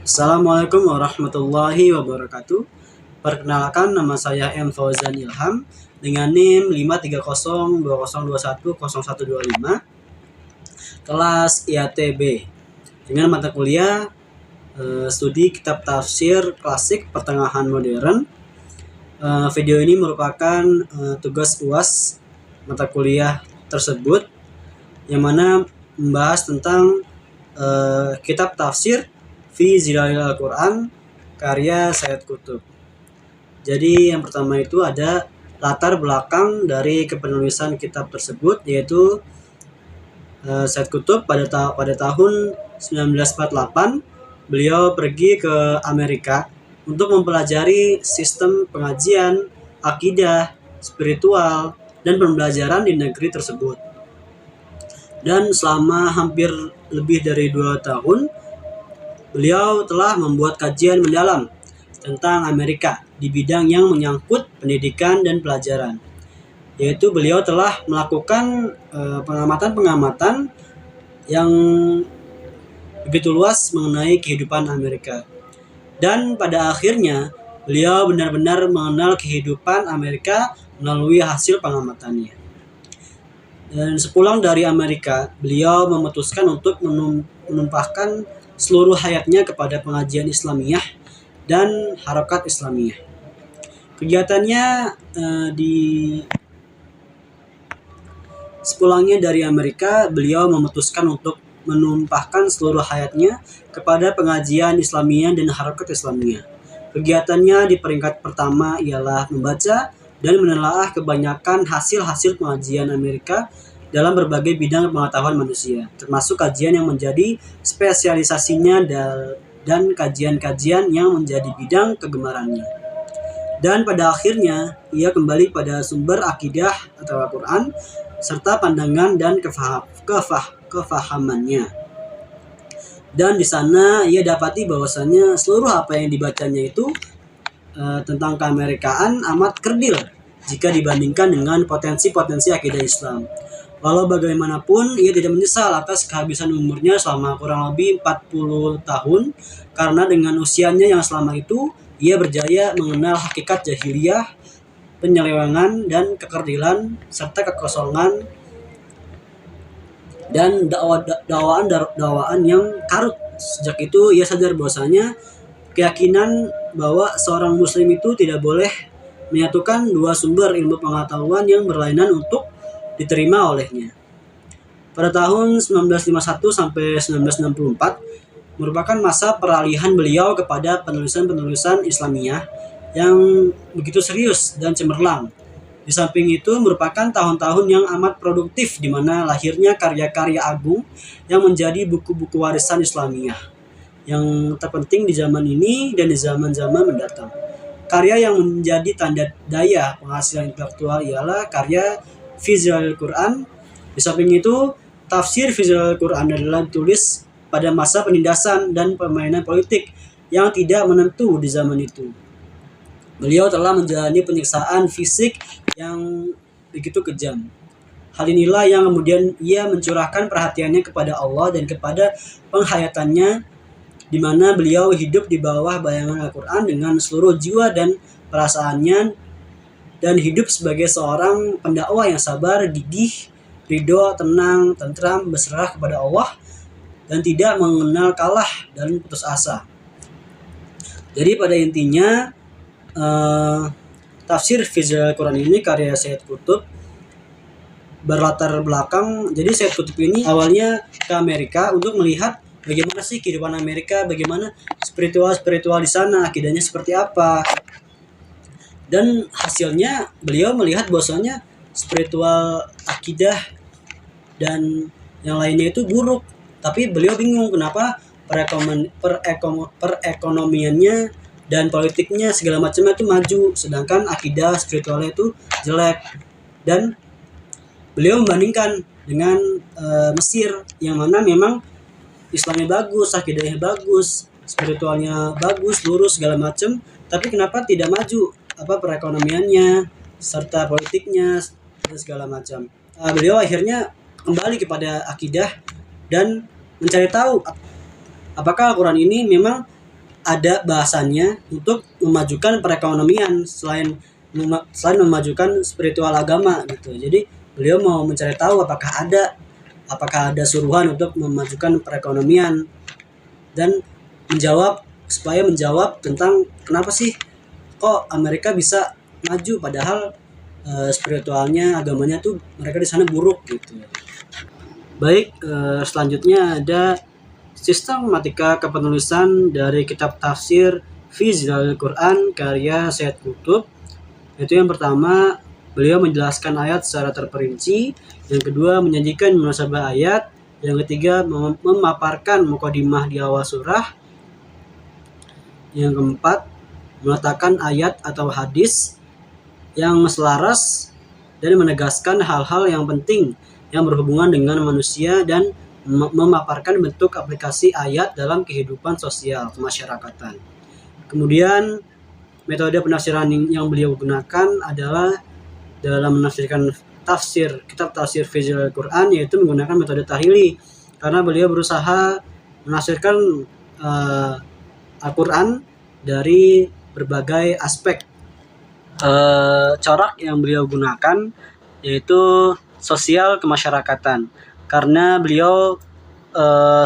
Assalamualaikum warahmatullahi wabarakatuh. Perkenalkan, nama saya M. Fauzan Ilham dengan NIM 53020210125, kelas IATB, dengan mata kuliah studi kitab tafsir klasik pertengahan modern. Video ini merupakan tugas UAS mata kuliah tersebut, yang mana membahas tentang kitab tafsir Fi Zilalil Al-Quran karya Sayyid Qutb. Jadi yang pertama itu ada latar belakang dari kepenulisan kitab tersebut, yaitu Sayyid Qutb pada tahun 1948 beliau pergi ke Amerika untuk mempelajari sistem pengajian, akidah, spiritual, dan pembelajaran di negeri tersebut. Dan selama hampir lebih dari 2 tahun, beliau telah membuat kajian mendalam tentang Amerika di bidang yang menyangkut pendidikan dan pelajaran. Yaitu beliau telah melakukan pengamatan-pengamatan yang begitu luas mengenai kehidupan Amerika. Dan pada akhirnya beliau benar-benar mengenal kehidupan Amerika melalui hasil pengamatannya. Dan sepulang dari Amerika, beliau memutuskan untuk menumpahkan seluruh hayatnya kepada pengajian Islamiyah dan harokat Islamiyah. Kegiatannya sepulangnya dari Amerika, beliau memutuskan untuk menumpahkan seluruh hayatnya kepada pengajian Islamiyah dan harokat Islamiyah. Kegiatannya di peringkat pertama ialah membaca dan menelaah kebanyakan hasil-hasil pengajian Amerika dalam berbagai bidang pengetahuan manusia, termasuk kajian yang menjadi spesialisasinya dan kajian-kajian yang menjadi bidang kegemarannya. Dan pada akhirnya ia kembali pada sumber akidah atau Al-Quran serta pandangan dan kefahamannya. Dan di sana ia dapati bahwasannya seluruh apa yang dibacanya itu tentang keamerikaaan amat kerdil jika dibandingkan dengan potensi-potensi akidah Islam. Walau bagaimanapun, ia tidak menyesal atas kehabisan umurnya selama kurang lebih 40 tahun, karena dengan usianya yang selama itu, ia berjaya mengenal hakikat jahiliyah, penyelewengan dan kekerdilan, serta kekosongan dan dakwaan yang karut. Sejak itu ia sadar bahwasanya keyakinan bahwa seorang muslim itu tidak boleh menyatukan dua sumber ilmu pengetahuan yang berlainan untuk diterima olehnya. Pada tahun 1951 sampai 1964 merupakan masa peralihan beliau kepada penulisan-penulisan Islamiyah yang begitu serius dan cemerlang. Di samping itu merupakan tahun-tahun yang amat produktif, di mana lahirnya karya-karya agung yang menjadi buku-buku warisan Islamiyah yang terpenting di zaman ini dan di zaman-zaman mendatang. Karya yang menjadi tanda daya penghasilan intelektual ialah karya Fi Zilalil Quran. Di samping itu, tafsir Fi Zilalil Quran adalah ditulis pada masa penindasan dan permainan politik yang tidak menentu di zaman itu. Beliau telah menjalani penyiksaan fisik yang begitu kejam. Hal inilah yang kemudian ia mencurahkan perhatiannya kepada Allah dan kepada penghayatannya, di mana beliau hidup di bawah bayangan Al-Quran dengan seluruh jiwa dan perasaannya, dan hidup sebagai seorang pendakwah yang sabar, gigih, ridho, tenang, tentram, berserah kepada Allah, dan tidak mengenal kalah dan putus asa. Jadi pada intinya tafsir Fi Zilalil Quran ini karya Sayyid Qutb berlatar belakang. Jadi Sayyid Qutb ini awalnya ke Amerika untuk melihat bagaimana sih kehidupan Amerika, bagaimana spiritual di sana, akidahnya seperti apa. Dan hasilnya beliau melihat bahwasanya spiritual, akidah, dan yang lainnya itu buruk. Tapi beliau bingung kenapa perekonomiannya dan politiknya segala macamnya itu maju, sedangkan akidah spiritualnya itu jelek. Dan beliau membandingkan dengan Mesir, yang mana memang Islamnya bagus, akidahnya bagus, spiritualnya bagus, lurus segala macam, tapi kenapa tidak maju perekonomiannya serta politiknya dan segala macam. Beliau akhirnya kembali kepada akidah dan mencari tahu apakah Al-Quran ini memang ada bahasannya untuk memajukan perekonomian selain memajukan spiritual agama gitu. Jadi beliau mau mencari tahu apakah ada suruhan untuk memajukan perekonomian dan menjawab tentang kenapa sih kok Amerika bisa maju padahal spiritualnya, agamanya tuh mereka di sana buruk gitu. Baik, selanjutnya ada sistematika kepenulisan dari kitab tafsir fi Zilalil Quran karya Sayyid Qutb. Itu yang pertama, beliau menjelaskan ayat secara terperinci, yang kedua menyajikan munasabah ayat, yang ketiga memaparkan mukadimah di awal surah, yang keempat meletakkan ayat atau hadis yang selaras dan menegaskan hal-hal yang penting yang berhubungan dengan manusia dan memaparkan bentuk aplikasi ayat dalam kehidupan sosial kemasyarakatan. Kemudian metode penafsiran yang beliau gunakan adalah dalam menafsirkan kitab tafsir fi Zilalil Quran, yaitu menggunakan metode tahlili, karena beliau berusaha menafsirkan Al-Quran dari berbagai aspek. Corak yang beliau gunakan yaitu sosial kemasyarakatan, karena beliau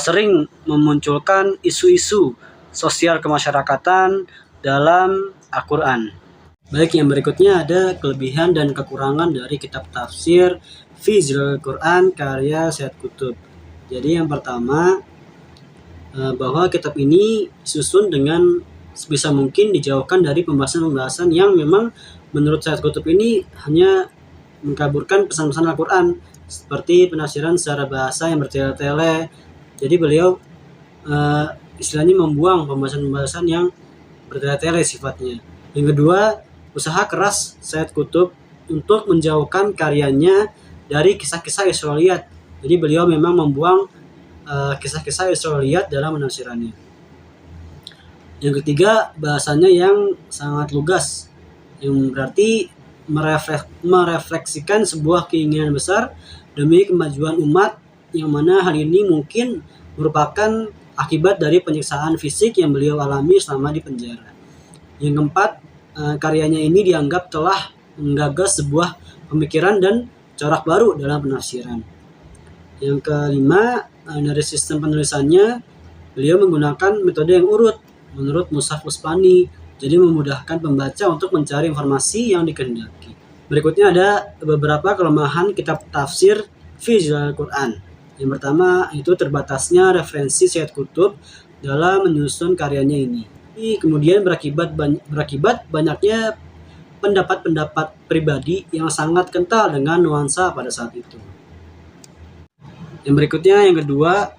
sering memunculkan isu-isu sosial kemasyarakatan dalam Al-Quran. Baik, yang berikutnya ada kelebihan dan kekurangan dari kitab tafsir fi Zilalil Quran karya Sayyid Qutb. Jadi yang pertama, bahwa kitab ini disusun dengan sebisa mungkin dijauhkan dari pembahasan-pembahasan yang memang menurut Sayyid Qutb ini hanya mengkaburkan pesan-pesan Al-Quran, seperti penafsiran secara bahasa yang bertele-tele. Jadi beliau istilahnya membuang pembahasan-pembahasan yang bertele-tele sifatnya. Yang kedua, usaha keras Sayyid Qutb untuk menjauhkan karyanya dari kisah-kisah Israiliyat. Jadi beliau memang membuang kisah-kisah Israiliyat dalam penafsirannya. Yang ketiga, bahasanya yang sangat lugas, yang berarti merefleksikan sebuah keinginan besar demi kemajuan umat, yang mana hal ini mungkin merupakan akibat dari penyiksaan fisik yang beliau alami selama di penjara. Yang keempat, karyanya ini dianggap telah menggagas sebuah pemikiran dan corak baru dalam penafsiran. Yang kelima, dari sistem penulisannya, beliau menggunakan metode yang urut menurut Mushaf Utsmani, jadi memudahkan pembaca untuk mencari informasi yang dikehendaki. Berikutnya ada beberapa kelemahan kitab tafsir fi Zilalil Quran. Yang pertama itu terbatasnya referensi Sayyid Qutb dalam menyusun karyanya ini. Kemudian berakibat banyaknya pendapat-pendapat pribadi yang sangat kental dengan nuansa pada saat itu. Yang berikutnya, yang kedua,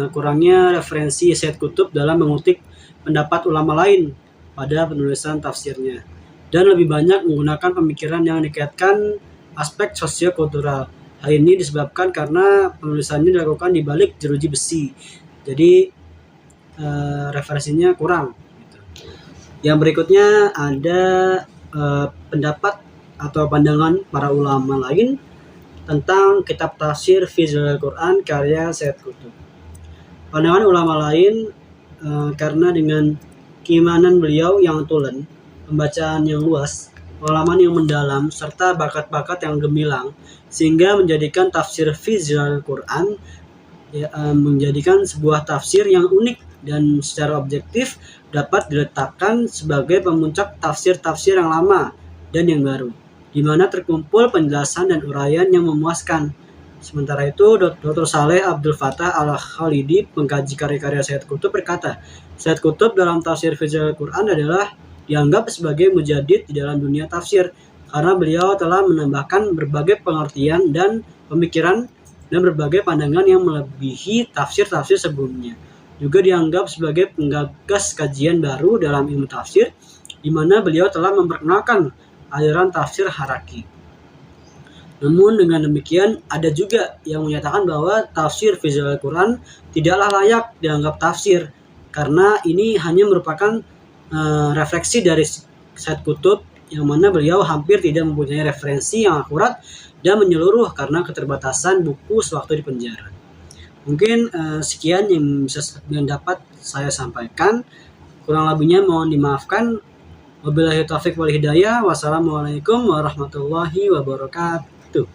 kurangnya referensi Sayyid Qutb dalam mengutip pendapat ulama lain pada penulisan tafsirnya, dan lebih banyak menggunakan pemikiran yang dikaitkan aspek sosiokultural. Hal ini disebabkan karena penulisannya dilakukan di balik jeruji besi, jadi referensinya kurang. Yang berikutnya ada pendapat atau pandangan para ulama lain tentang kitab tafsir fi Zilalil Quran karya Sayyid Qutb. Pandangan ulama lain karena dengan keimanan beliau yang tulen, pembacaan yang luas, pengalaman yang mendalam, serta bakat-bakat yang gemilang, sehingga menjadikan tafsir fi Zilalil Quran menjadikan sebuah tafsir yang unik dan secara objektif dapat diletakkan sebagai pemuncak tafsir-tafsir yang lama dan yang baru, di mana terkumpul penjelasan dan uraian yang memuaskan. Sementara itu, Dr. Saleh Abdul Fattah Al-Khalidi, pengkaji karya-karya Sayyid Qutb, berkata, Sayyid Qutb dalam tafsir fi Zilalil Quran adalah dianggap sebagai mujadid di dalam dunia tafsir, karena beliau telah menambahkan berbagai pengertian dan pemikiran dan berbagai pandangan yang melebihi tafsir-tafsir sebelumnya. Juga dianggap sebagai penggagas kajian baru dalam ilmu tafsir, di mana beliau telah memperkenalkan aliran tafsir haraki. Namun dengan demikian, ada juga yang menyatakan bahwa tafsir fi Zilalil Quran tidaklah layak dianggap tafsir, karena ini hanya merupakan refleksi dari Sayyid Qutb, yang mana beliau hampir tidak mempunyai referensi yang akurat dan menyeluruh karena keterbatasan buku sewaktu di penjara. Mungkin sekian yang dapat saya sampaikan. Kurang lebihnya mohon dimaafkan. Wabillahi taufik wal hidayah. Wassalamualaikum warahmatullahi wabarakatuh.